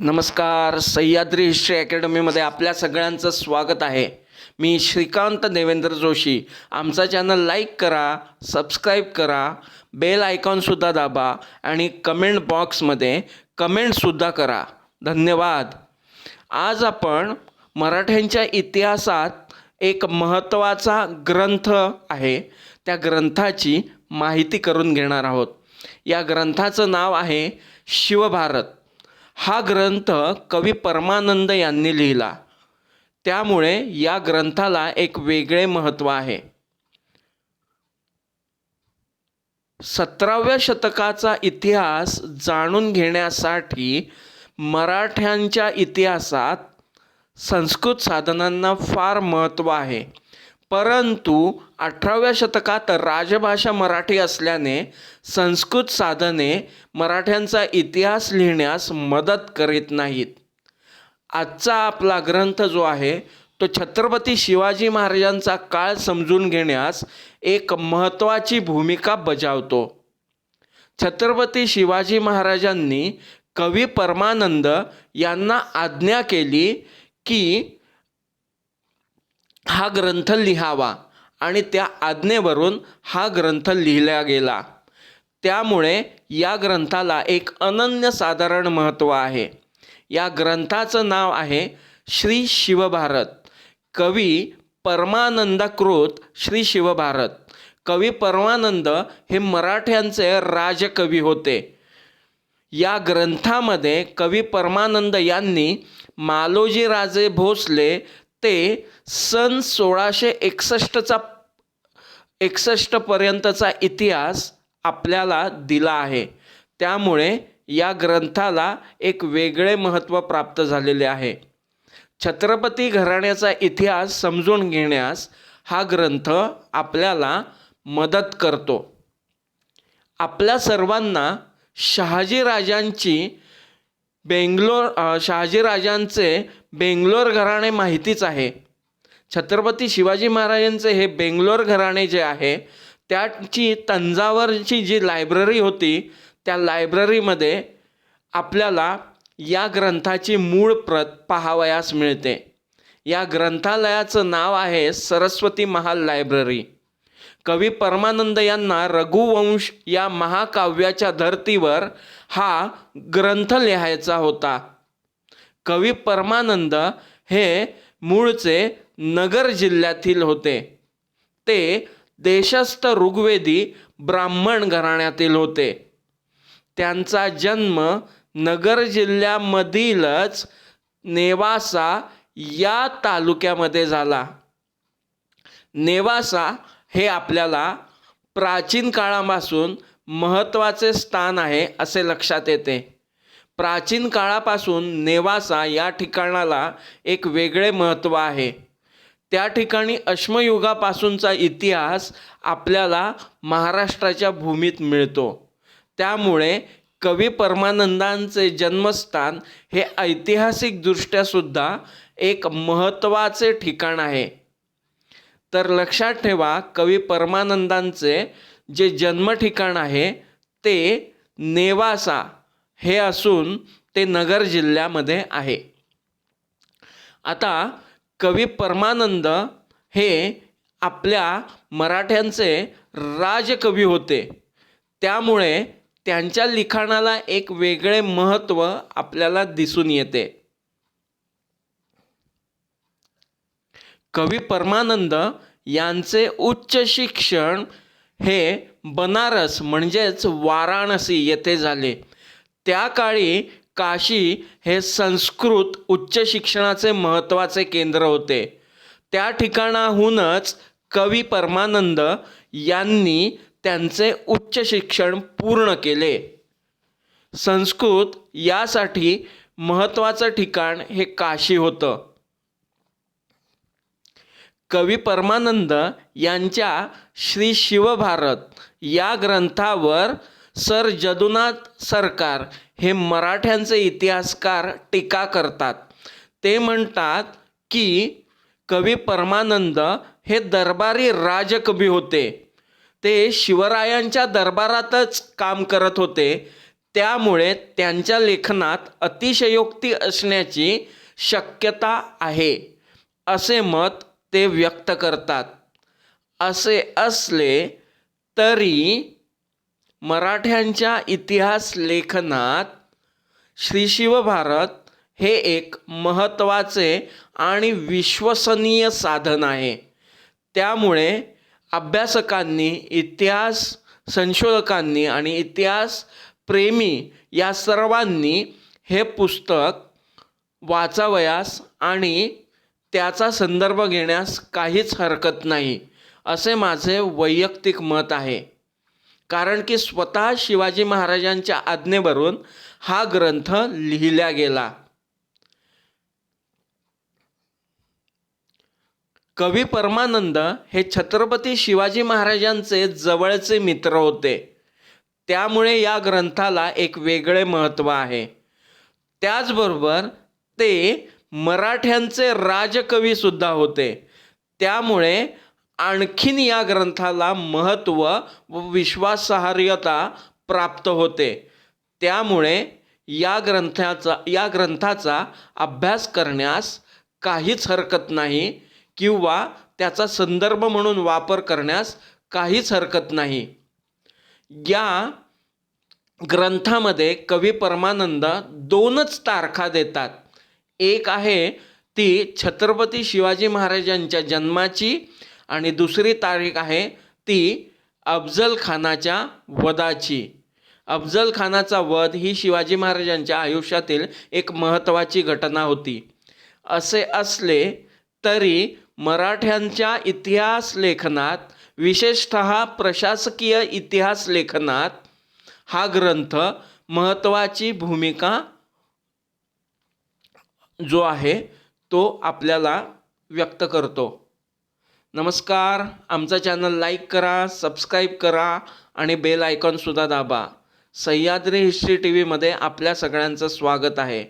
नमस्कार. सह्याद्री हिस्ट्री अकॅडमीमध्ये आपल्या सगळ्यांचं स्वागत आहे. मी श्रीकांत देवेंद्र जोशी. आमचा चॅनल लाईक करा, सबस्क्राईब करा, बेल आयकॉनसुद्धा दाबा आणि कमेंट बॉक्समध्ये कमेंटसुद्धा करा. धन्यवाद. आज आपण मराठ्यांच्या इतिहासात एक महत्त्वाचा ग्रंथ आहे, त्या ग्रंथाची माहिती करून घेणार आहोत. या ग्रंथाचं नाव आहे शिवभारत. हा ग्रंथ कवी परमानंद यांनी लिहिला, त्यामुळे या ग्रंथाला एक वेगळे महत्त्व आहे. 17व्या शतकाचा इतिहास जाणून घेण्यासाठी मराठ्यांच्या इतिहासात संस्कृत साधनांना फार महत्त्व आहे. परंतु 18व्या शतकात राजभाषा मराठी असल्याने संस्कृत साधने मराठ्यांचा इतिहास लिहिण्यास मदत करीत नाहीत. आजचा आपला ग्रंथ जो आहे तो छत्रपती शिवाजी महाराजांचा काळ समजून घेण्यास एक महत्त्वाची भूमिका बजावतो. छत्रपती शिवाजी महाराजांनी कवी परमानंद यांना आज्ञा केली की हा ग्रंथ लिहावा आणि त्या आज्ञेवरून हा ग्रंथ लिहिला गेला. त्यामुळे या ग्रंथाला एक अनन्यसाधारण महत्त्व आहे. या ग्रंथाचं नाव आहे श्री शिवभारत. कवी परमानंदकृत श्री शिवभारत. कवी परमानंद हे मराठ्यांचे राजकवी होते. या ग्रंथामध्ये कवी परमानंद यांनी मालोजी राजे भोसले ते सन 1661 पर्यंतचा इतिहास आपल्याला दिला आहे. त्यामुळे या ग्रंथाला एक वेगळे महत्त्व प्राप्त झालेले आहे. छत्रपती घराण्याचा इतिहास समजून घेण्यास हा ग्रंथ आपल्याला मदत करतो. आपल्या सर्वांना शहाजीराजांचे बेंगलोर घराणे माहितीच आहे. छत्रपती शिवाजी महाराजांचे हे बेंगलोर घराणे जे आहे त्याची तंजावरची जी लायब्ररी होती त्या लायब्ररीमध्ये आपल्याला या ग्रंथाची मूळ प्रत पाहावयास मिळते. या ग्रंथालयाचं नाव आहे सरस्वती महाल लायब्ररी. कवी परमानंद यांना रघुवंश या महाकाव्याच्या धर्तीवर हा ग्रंथ लिहायचा होता. कवी परमानंद हे मूळचे नगर जिल्ह्यातील होते. ते देशस्थ ऋग्वेदी ब्राह्मण घराण्यातील होते. त्यांचा जन्म नगर जिल्ह्यामधीलच नेवासा या तालुक्यामध्ये झाला. नेवासा हे आपल्याला प्राचीन काळापासून महत्त्वाचे स्थान आहे असे लक्षात येते. प्राचीन काळापासून नेवासा या ठिकाणाला एक वेगळे महत्त्व आहे. त्या ठिकाणी अश्मयुगापासूनचा इतिहास आपल्याला महाराष्ट्राच्या भूमीत मिळतो. त्यामुळे कवी परमानंदांचे जन्मस्थान हे ऐतिहासिकदृष्ट्यासुद्धा एक महत्त्वाचे ठिकाण आहे. तर लक्षात ठेवा, कवी परमानंदांचे जे जन्म ठिकाण आहे ते नेवासा हे असून ते नगर जिल्ह्यामध्ये आहे. आता कवी परमानंद हे आपल्या मराठ्यांचे राजकवी होते. त्यामुळे त्यांच्या लिखाणाला एक वेगळे महत्त्व आपल्याला दिसून येते. कवी परमानंद यांचे उच्च शिक्षण हे बनारस म्हणजेच वाराणसी येथे झाले. त्या काळी काशी हे संस्कृत उच्च शिक्षणाचे महत्त्वाचे केंद्र होते. त्या ठिकाणाहूनच कवी परमानंद यांनी त्यांचे उच्च शिक्षण पूर्ण केले. संस्कृत यासाठी महत्त्वाचं ठिकाण हे काशी होतं. कवी परमानंद यांच्या श्री शिवभारत या ग्रंथावर सर जदुनाथ सरकार हे मराठ्यांचे इतिहासकार टीका करतात. ते म्हणतात की कवी परमानंद हे दरबारी राजकवी होते. ते शिवरायांच्या दरबारातच काम करत होते. त्यामुळे त्यांच्या लेखनात अतिशयोक्ती असण्याची शक्यता आहे असे मत ते व्यक्त करतात. असे असले तरी मराठ्यांच्या इतिहास लेखनात श्री शिवभारत हे एक महत्त्वाचे आणि विश्वसनीय साधन आहे. त्यामुळे अभ्यासकांनी, इतिहास संशोधकांनी आणि इतिहास प्रेमी या सर्वांनी हे पुस्तक वाचावयास आणि त्याचा संदर्भ घेण्यास काहीच हरकत नाही असे माझे वैयक्तिक मत आहे. कारण की स्वतः शिवाजी महाराजांच्या आज्ञेवरून हा ग्रंथ लिहिला गेला. कवी परमानंद हे छत्रपती शिवाजी महाराजांचे जवळचे मित्र होते. त्यामुळे या ग्रंथाला एक वेगळे महत्त्व आहे. त्याचबरोबर ते मराठ्यांचे राजकवी सुद्धा होते. त्यामुळे आणखीन या ग्रंथाला महत्त्व व विश्वासार्हता प्राप्त होते. त्यामुळे या ग्रंथाचा अभ्यास करण्यास काहीच हरकत नाही किंवा त्याचा संदर्भ म्हणून वापर करण्यास काहीच हरकत नाही. या ग्रंथामध्ये कवी परमानंद 2च तारखा देतात. एक आहे ती छत्रपती शिवाजी महाराजांच्या जन्माची आणि दुसरी तारीख आहे ती अफजल खानाच्या वधाची. अफजल खानाचा वध ही शिवाजी महाराजांच्या आयुष्यातील एक महत्त्वाची घटना होती. असे असले तरी मराठ्यांच्या इतिहास लेखनात, विशेषतः प्रशासकीय इतिहास लेखनात हा ग्रंथ महत्त्वाची भूमिका जो आहे तो आपल्याला व्यक्त करतो. नमस्कार. आमचा चॅनल लाईक करा, सबस्क्राईब करा आणि बेल आयकॉनसुद्धा दाबा. सह्याद्री हिस्ट्री TV मध्ये आपल्या सगळ्यांचं स्वागत आहे.